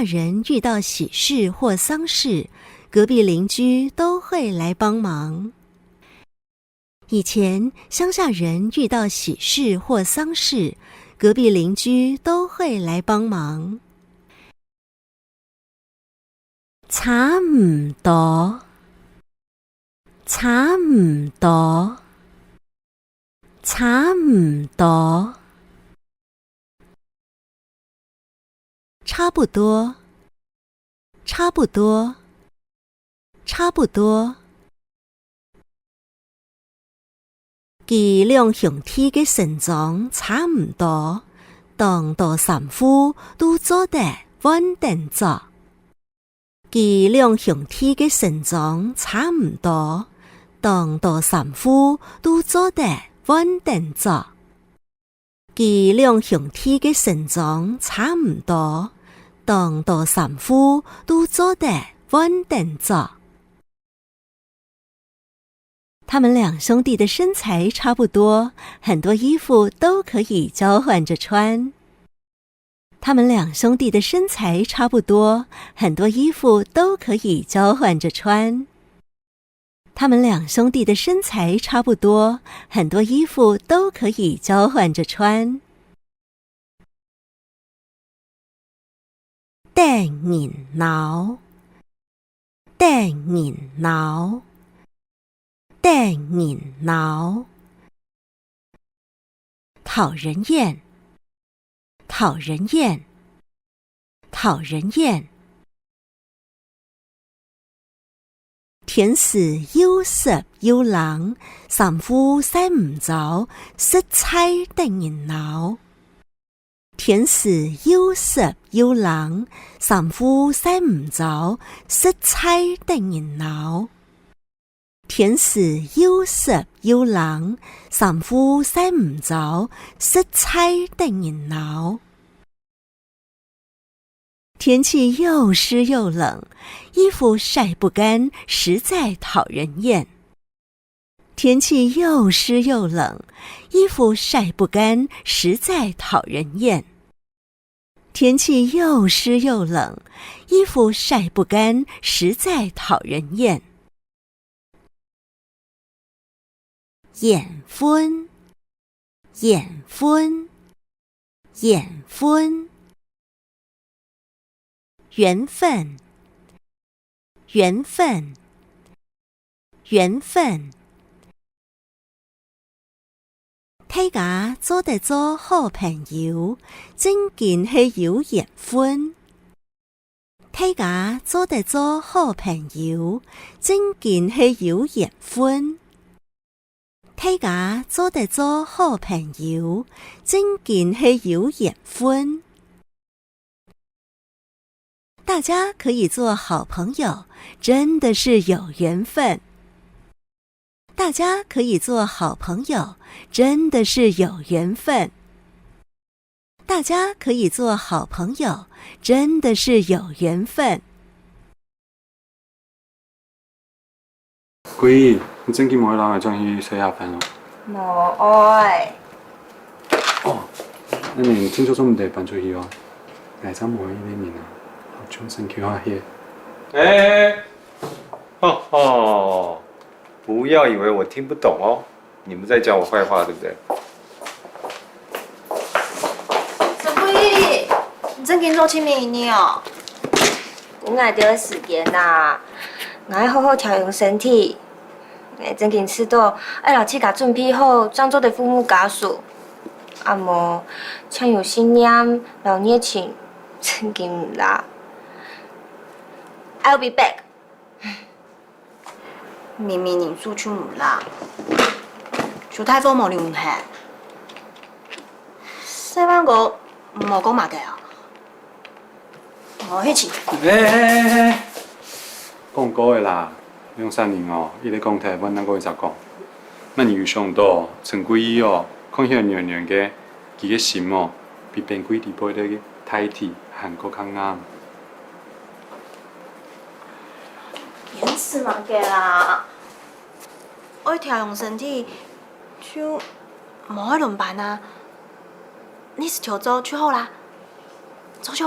人遇到喜事或丧事，隔壁邻居都会来帮忙。以前乡下人遇到喜事或丧事，隔壁邻居都会来帮忙。差唔多，差唔多，差唔多，差不多，差不多，差不多。佢俩兄弟嘅成長差唔多，當到丈夫都做得穩定咗。佢俩兄弟嘅成長差唔多，當到丈夫都做得穩定咗。佢俩兄弟嘅成長差唔多，當到丈夫都做得穩定咗。他们两兄弟的身材差不多，很多衣服都可以交换着穿。他们两兄弟的身材差不多，很多衣服都可以交换着穿。他们两兄弟的身材差不多，很多衣服都可以交换着穿。掟然鬧，掟然鬧，掟然鬧，討人厭，討人厭，討人厭。甜死憂濕憂冷，丈夫洗唔着，食菜掟然鬧。甜死憂濕憂冷，丈夫洗唔着，食菜掟然鬧。甜死憂濕憂冷，丈夫洗唔着，食菜掟然鬧。天氣又濕又冷，衣服曬不乾，實在討人厭。天氣又濕又冷，衣服曬不乾，實在討人厭。天氣又濕又冷，衣服曬不乾，實在討人厭。眼昏，眼昏，眼昏。緣分，緣分，緣分。大家做得做好朋友，真見係有緣分。大家做得做好朋友，真見係有緣分。大家做得做好朋友，真見係有緣分。大家可以做好朋友，真的是有缘分。大家可以做好朋友，真的是有缘分。大家可以做好朋友，真的是有缘分。貴，你真見冇去攞嚟將去食下飯咯？冇愛。哦，那你聽說中唔得搬出去哦？來張冇呢面啊，好重新叫下嘢。哎，吼吼，不要以為我聽不懂哦，你們在講我壞話，對不對？陳貴，你真見做清明呢哦？我愛到時間啦，我愛好好調養身體。真見吃到愛老七甲準備好漳州的父母家屬，阿無像有信念、老熱情，真見唔啦。I'll be back。明明人數出唔啦，就太做冇聯繫。西灣個冇講埋嘅啊，我去錢。講過嘅啦。兩三年哦，伊咧講台灣那個會咋講？那你有想到陳貴義哦，看起來娘娘嘅，佢嘅心哦，比變貴地輩嘅太體韓國較啱。演死嘛嘅啦，愛調養身體就冇愛輪班啊。你是潮州去後啦，走去